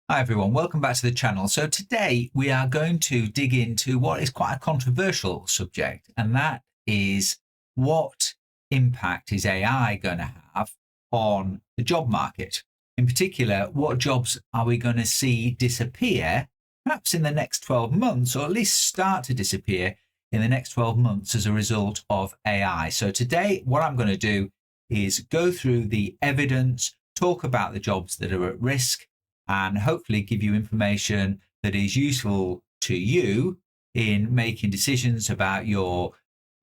Hi everyone, welcome back to the channel. So today we are going to dig into what is quite a controversial subject, and that is what impact is AI going to have on the job market? In particular, what jobs are we going to see disappear perhaps in the next 12 months, or at least start to disappear in the next 12 months as a result of AI? So today what I'm going to do is go through the evidence, talk about the jobs that are at risk, and hopefully give you information that is useful to you in making decisions about your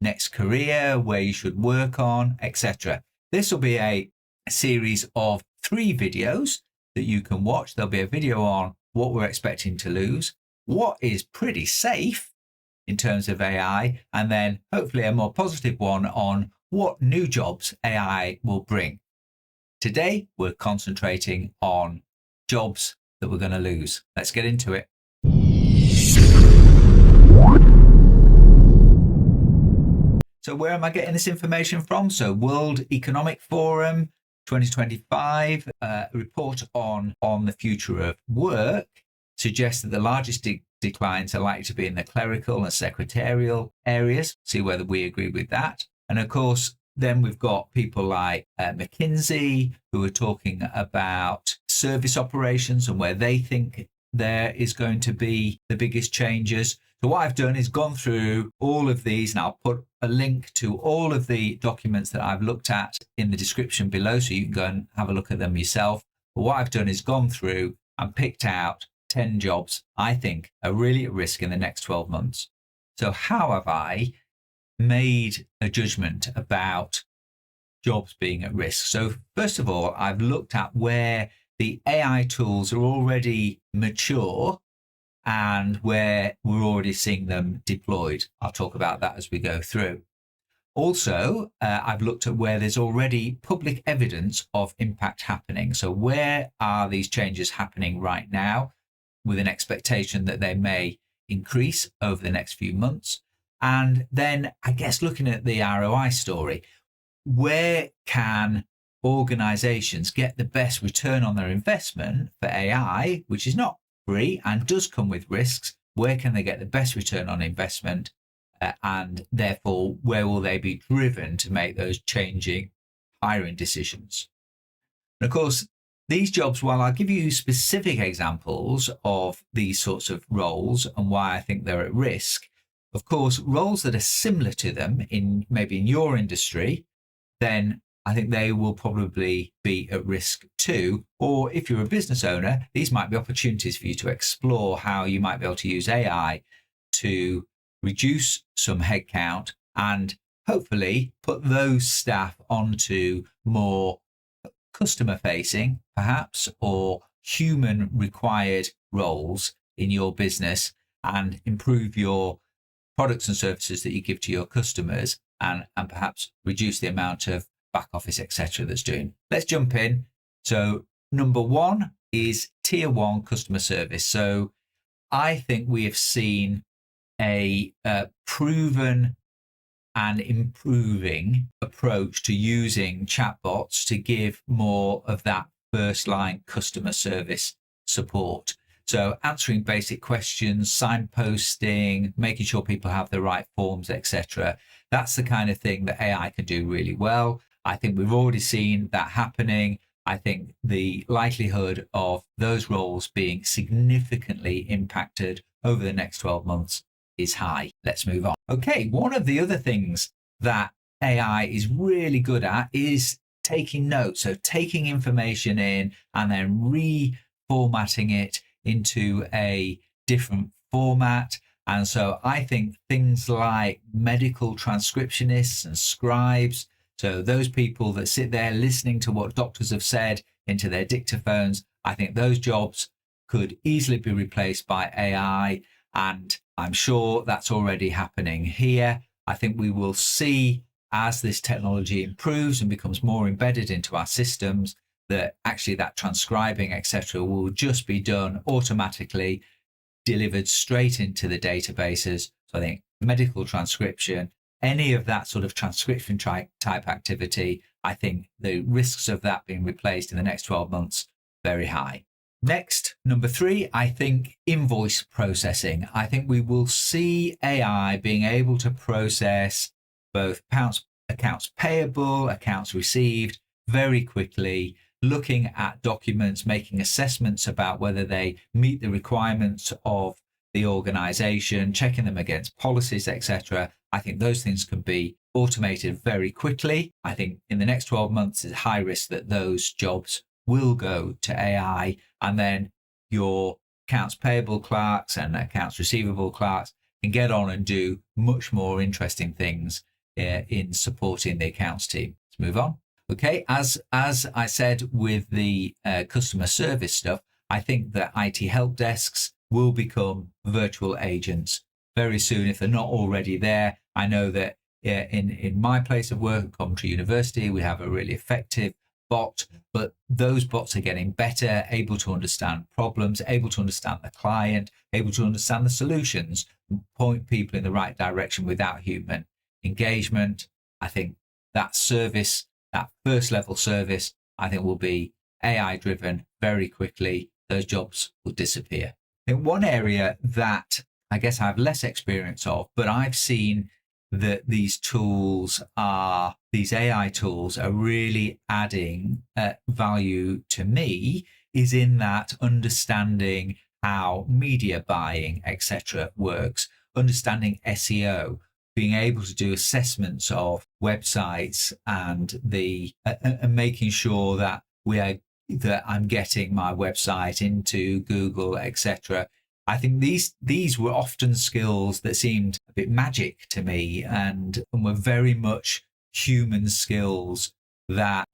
next career, where you should work on, etc. This will be a series of 3 videos that you can watch. There'll be a video on what we're expecting to lose, what is pretty safe in terms of AI, and then hopefully a more positive one on what new jobs AI will bring. Today, we're concentrating on jobs that we're going to lose. Let's get into it. So where am I getting this information from? So World Economic Forum 2025 report on the future of work suggests that the largest declines are likely to be in the clerical and secretarial areas. See whether we agree with that. And of course, then we've got people like McKinsey who are talking about service operations and where they think there is going to be the biggest changes. So what I've done is gone through all of these, and I'll put a link to all of the documents that I've looked at in the description below so you can go and have a look at them yourself. But what I've done is gone through and picked out 10 jobs I think are really at risk in the next 12 months. So how have I made a judgment about jobs being at risk? So first of all, I've looked at where the AI tools are already mature and where we're already seeing them deployed. I'll talk about that as we go through. Also, I've looked at where there's already public evidence of impact happening. So where are these changes happening right now with an expectation that they may increase over the next few months? And then I guess looking at the ROI story, where can organizations get the best return on their investment for AI, which is not free and does come with risks? Where can they get the best return on investment? And therefore, where will they be driven to make those changing hiring decisions? And of course, these jobs, while I'll give you specific examples of these sorts of roles and why I think they're at risk, of course, roles that are similar to them maybe in your industry, then I think they will probably be at risk too. Or if you're a business owner, these might be opportunities for you to explore how you might be able to use AI to reduce some headcount and hopefully put those staff onto more customer facing, perhaps, or human required roles in your business and improve your products and services that you give to your customers and perhaps reduce the amount of back office, etc. that's doing. Let's jump in. So number 1 is tier 1 customer service. So I think we have seen a proven and improving approach to using chatbots to give more of that first line customer service support. So answering basic questions, signposting, making sure people have the right forms, etc. That's the kind of thing that AI can do really well. I think we've already seen that happening. I think the likelihood of those roles being significantly impacted over the next 12 months is high. Let's move on. Okay, one of the other things that AI is really good at is taking notes. So taking information in and then reformatting it into a different format. And so I think things like medical transcriptionists and scribes, so those people that sit there listening to what doctors have said into their dictaphones, I think those jobs could easily be replaced by AI. And I'm sure that's already happening here. I think we will see as this technology improves and becomes more embedded into our systems that actually that transcribing, etc., will just be done automatically, delivered straight into the databases. So I think medical transcription, any of that sort of transcription type activity, I think the risks of that being replaced in the next 12 months, very high. Next, number 3, I think invoice processing. I think we will see AI being able to process both accounts payable, accounts received very quickly, looking at documents, making assessments about whether they meet the requirements of the organization, checking them against policies, etc. I think those things can be automated very quickly. I think in the next 12 months, it's high risk that those jobs will go to AI, and then your accounts payable clerks and accounts receivable clerks can get on and do much more interesting things in supporting the accounts team. Let's move on. Okay, as I said with the customer service stuff, I think that IT help desks will become virtual agents very soon if they're not already there. I know that in my place of work at Coventry University, we have a really effective bot, but those bots are getting better, able to understand problems, able to understand the client, able to understand the solutions, point people in the right direction without human engagement. I think that service, that first level service, I think will be AI driven very quickly. Those jobs will disappear. In one area that I guess I have less experience of, but I've seen that these AI tools are really adding value to me, is in that understanding how media buying, etc. works, understanding SEO, being able to do assessments of websites and making sure that I'm getting my website into Google, etc. I think these were often skills that seemed a bit magic to me and were very much human skills that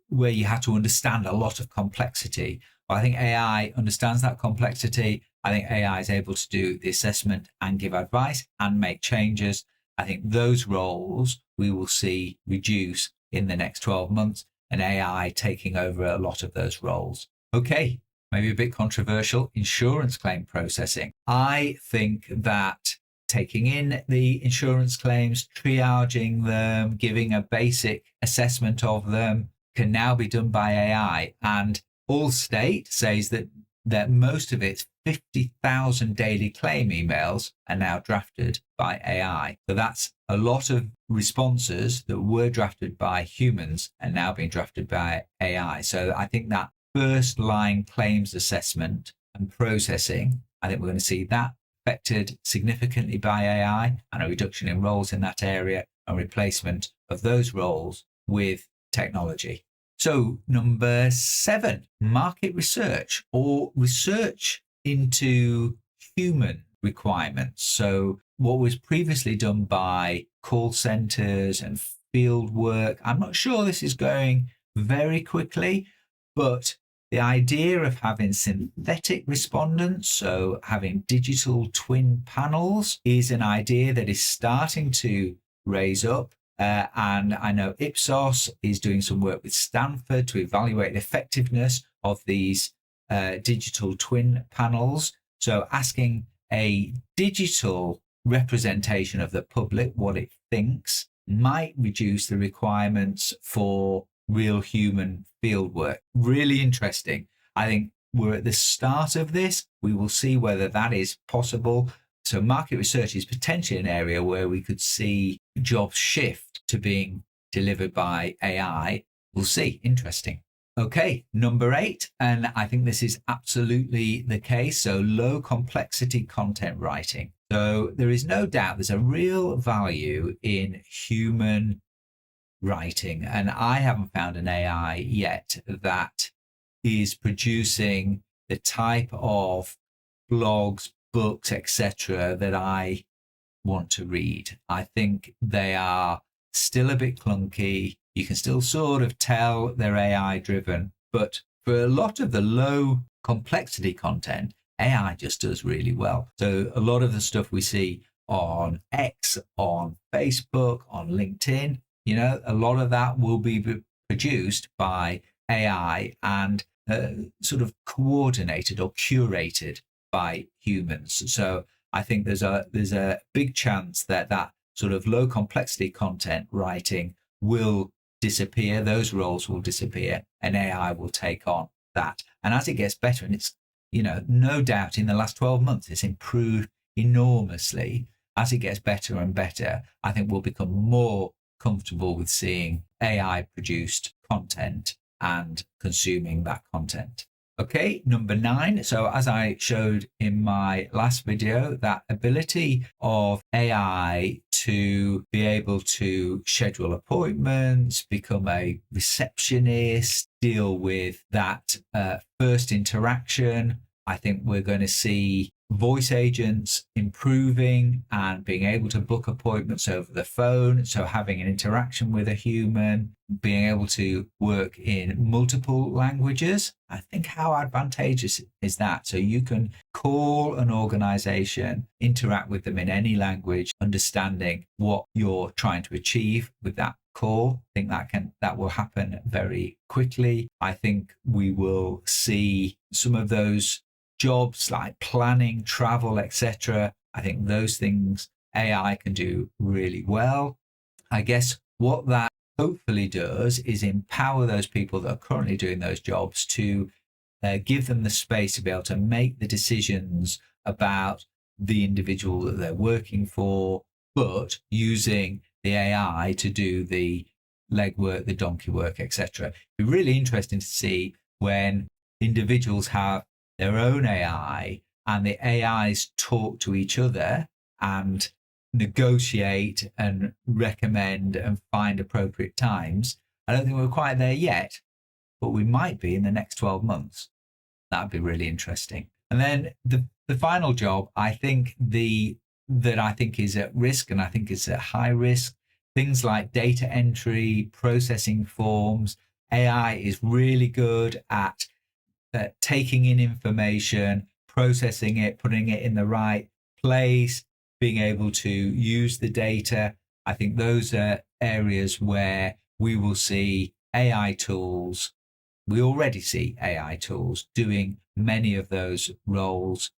where you had to understand a lot of complexity. But I think AI understands that complexity. I think AI is able to do the assessment and give advice and make changes. I think those roles we will see reduce in the next 12 months, and AI taking over a lot of those roles. Okay, maybe a bit controversial, insurance claim processing. I think that taking in the insurance claims, triaging them, giving a basic assessment of them can now be done by AI. And Allstate says that most of its 50,000 daily claim emails are now drafted by AI. So that's a lot of responses that were drafted by humans are now being drafted by AI. So I think that first line claims assessment and processing, I think we're going to see that affected significantly by AI and a reduction in roles in that area and replacement of those roles with technology. So number 7, market research or research into human requirements. So what was previously done by call centers and field work, I'm not sure this is going very quickly, but the idea of having synthetic respondents, so having digital twin panels, is an idea that is starting to raise up. And I know Ipsos is doing some work with Stanford to evaluate the effectiveness of these digital twin panels. So asking a digital representation of the public what it thinks might reduce the requirements for real human field work. Really interesting. I think we're at the start of this. We will see whether that is possible. So market research is potentially an area where we could see jobs shift to being delivered by AI. We'll see. Interesting. Okay, number 8, and I think this is absolutely the case. So low complexity content writing. So there is no doubt there's a real value in human writing, and I haven't found an AI yet that is producing the type of blogs, books, etc. that I want to read. I think they are still a bit clunky. You can still sort of tell they're AI driven, but for a lot of the low complexity content, AI just does really well. So a lot of the stuff we see on X, on Facebook, on LinkedIn, a lot of that will be produced by AI and sort of coordinated or curated by humans. So I think there's a big chance that sort of low complexity content writing will disappear. Those roles will disappear, and AI will take on that. And as it gets better, and it's, no doubt in the last 12 months, it's improved enormously. As it gets better and better, I think we'll become more comfortable with seeing AI produced content and consuming that content. Okay, number 9. So as I showed in my last video, that ability of AI to be able to schedule appointments, become a receptionist, deal with that first interaction. I think we're going to see voice agents improving and being able to book appointments over the phone. So having an interaction with a human, being able to work in multiple languages. I think how advantageous is that? So you can call an organization, interact with them in any language, understanding what you're trying to achieve with that call. I think that will happen very quickly. I think we will see some of those jobs like planning, travel, etc. I think those things AI can do really well. I guess what that hopefully does is empower those people that are currently doing those jobs to give them the space to be able to make the decisions about the individual that they're working for, but using the AI to do the legwork, the donkey work, etc. It'd be really interesting to see when individuals have their own AI and the AIs talk to each other and negotiate and recommend and find appropriate times. I don't think we're quite there yet, but we might be in the next 12 months. That'd be really interesting. And then the final job, I think that I think is at risk, and I think is at high risk, things like data entry, processing forms. AI is really good at taking in information, processing it, putting it in the right place, being able to use the data. I think those are areas where we will see AI tools. We already see AI tools doing many of those roles.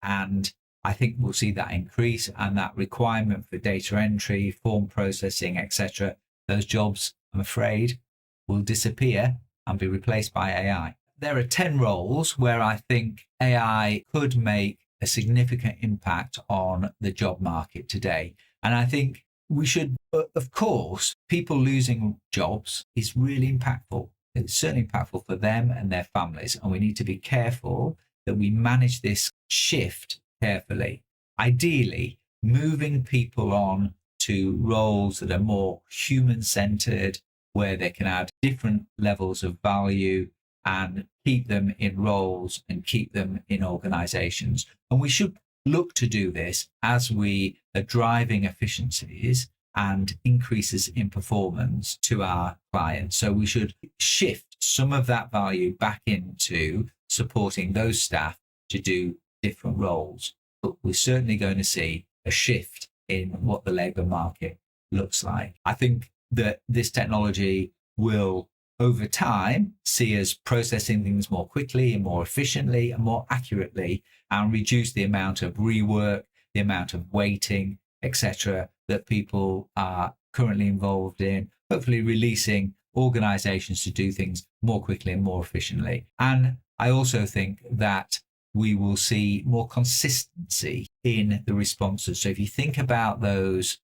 And I think we'll see that increase, and that requirement for data entry, form processing, etc. Those jobs, I'm afraid, will disappear and be replaced by AI. There are 10 roles where I think AI could make a significant impact on the job market today. And I think we should, of course, people losing jobs is really impactful. It's certainly impactful for them and their families. And we need to be careful that we manage this shift carefully. Ideally, moving people on to roles that are more human-centered, where they can add different levels of value and keep them in roles and keep them in organizations. And we should look to do this as we are driving efficiencies and increases in performance to our clients. So we should shift some of that value back into supporting those staff to do different roles. But we're certainly going to see a shift in what the labour market looks like. I think that this technology will, over time, see us processing things more quickly and more efficiently and more accurately, and reduce the amount of rework, the amount of waiting, etc., that people are currently involved in, hopefully releasing organizations to do things more quickly and more efficiently. And I also think that we will see more consistency in the responses. So if you think about those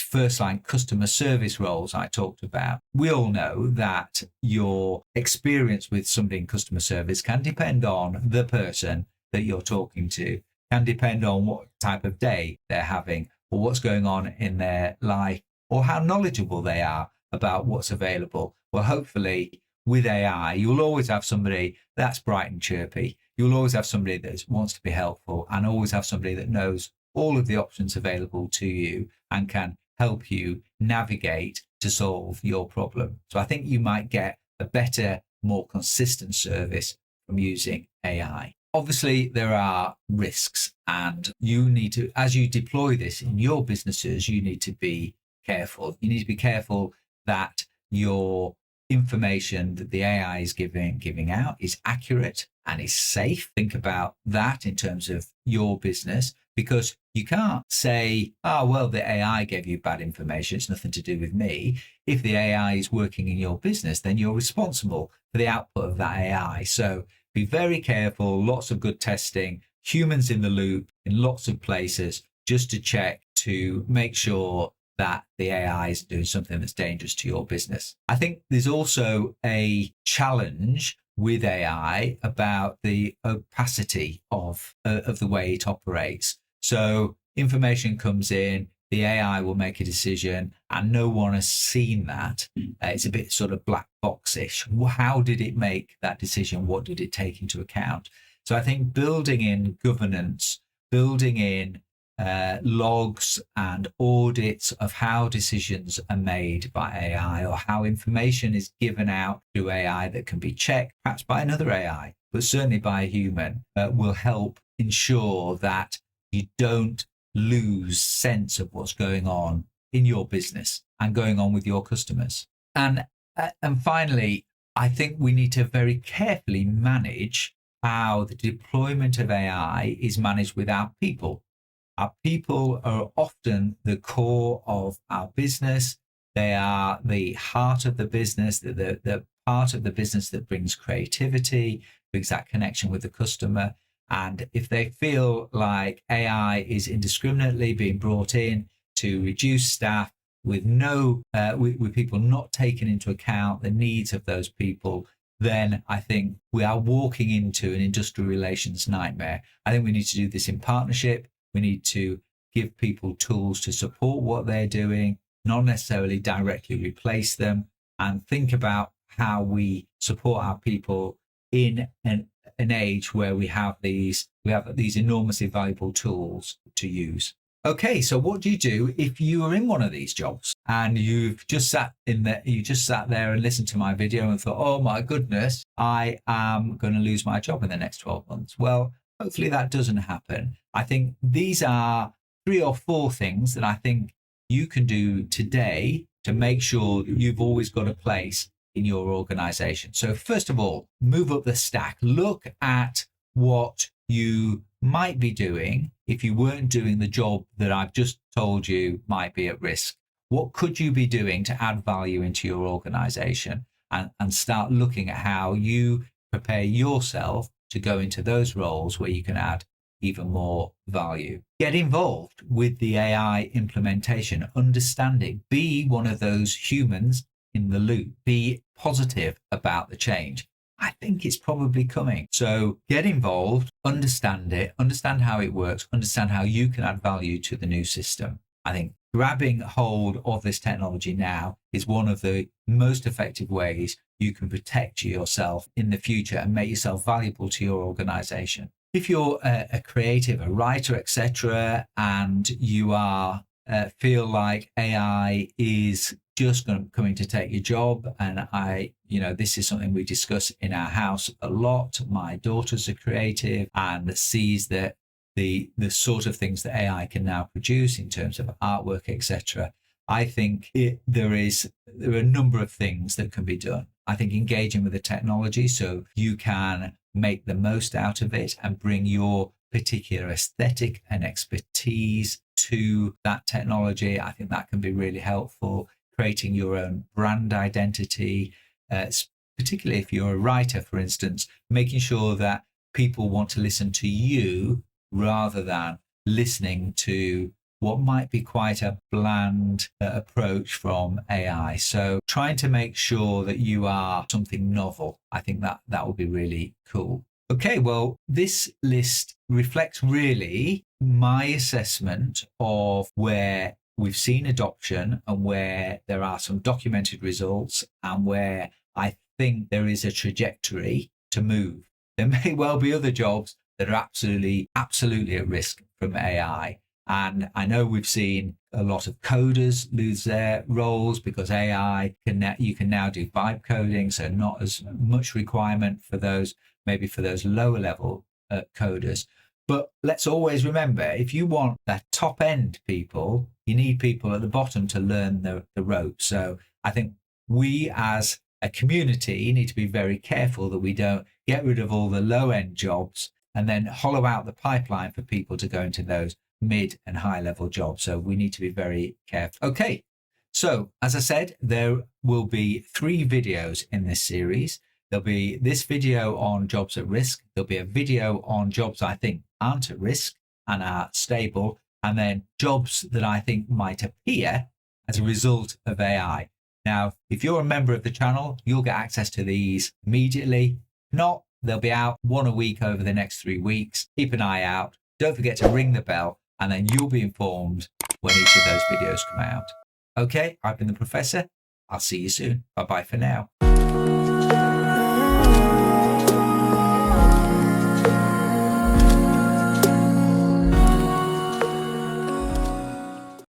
first line customer service roles I talked about, we all know that your experience with somebody in customer service can depend on the person that you're talking to, can depend on what type of day they're having, or what's going on in their life, or how knowledgeable they are about what's available. Well, hopefully with AI, you'll always have somebody that's bright and chirpy. You'll always have somebody that wants to be helpful, and always have somebody that knows all of the options available to you and can help you navigate to solve your problem. So I think you might get a better, more consistent service from using AI. Obviously, there are risks, and you need to, as you deploy this in your businesses, you need to be careful. You need to be careful that your information that the AI is giving out is accurate and is safe. Think about that in terms of your business, because you can't say, oh, well, the AI gave you bad information, it's nothing to do with me. If the AI is working in your business, then you're responsible for the output of that AI. So be very careful, lots of good testing, humans in the loop in lots of places, just to check to make sure that the AI is doing something that's dangerous to your business. I think there's also a challenge with AI about the opacity of the way it operates. So information comes in, the AI will make a decision, and no one has seen that. It's a bit sort of black box-ish. How did it make that decision? What did it take into account? So I think building in governance, building in logs and audits of how decisions are made by AI, or how information is given out through AI that can be checked, perhaps by another AI, but certainly by a human, will help ensure that you don't lose sense of what's going on in your business and going on with your customers. And finally, I think we need to very carefully manage how the deployment of AI is managed with our people. Our people are often the core of our business. They are the heart of the business, the part of the business that brings creativity, brings that connection with the customer. And if they feel like AI is indiscriminately being brought in to reduce staff with with people not taking into account the needs of those people, then I think we are walking into an industrial relations nightmare. I think we need to do this in partnership. We need to give people tools to support what they're doing, not necessarily directly replace them, and think about how we support our people in an age where we have these enormously valuable tools to use. Okay, so what do you do if you are in one of these jobs and you just sat there and listened to my video and thought, oh my goodness, I am going to lose my job in the next 12 months? Well, hopefully that doesn't happen. I think these are 3 or 4 things that I think you can do today to make sure that you've always got a place in your organization. So first of all, move up the stack. Look at what you might be doing if you weren't doing the job that I've just told you might be at risk. What could you be doing to add value into your organization, and start looking at how you prepare yourself to go into those roles where you can add even more value. Get involved with the AI implementation, understand it, be one of those humans in the loop, be positive about the change. I think it's probably coming. So get involved, understand it, understand how it works, understand how you can add value to the new system. I think grabbing hold of this technology now is one of the most effective ways you can protect yourself in the future and make yourself valuable to your organization. If you're a creative, a writer, etc., and you are feel like AI is just coming to take your job, and this is something we discuss in our house a lot. My daughter's a creative and sees that the sort of things that AI can now produce in terms of artwork, etc. I think there are a number of things that can be done. I think engaging with the technology so you can make the most out of it and bring your particular aesthetic and expertise to that technology. I think that can be really helpful. Creating your own brand identity, particularly if you're a writer, for instance, making sure that people want to listen to you rather than listening to what might be quite a bland approach from AI. So trying to make sure that you are something novel, I think that would be really cool. Okay, well, this list reflects really my assessment of where we've seen adoption and where there are some documented results and where I think there is a trajectory to move. There may well be other jobs that are absolutely at risk from AI. And I know we've seen a lot of coders lose their roles because you can now do vibe coding, so not as much requirement for those, maybe for those lower level coders. But let's always remember, if you want the top end people, you need people at the bottom to learn the ropes. So I think we as a community need to be very careful that we don't get rid of all the low end jobs and then hollow out the pipeline for people to go into those mid and high level jobs. So we need to be very careful. Okay, so as I said, there will be 3 videos in this series. There'll be this video on jobs at risk. There'll be a video on jobs I think aren't at risk and are stable, and then jobs that I think might appear as a result of AI. Now, if you're a member of the channel, you'll get access to these immediately. If not, they'll be out one a week over the next 3 weeks. Keep an eye out. Don't forget to ring the bell, and then you'll be informed when each of those videos come out. Okay, I've been the Professor. I'll see you soon. Bye-bye for now.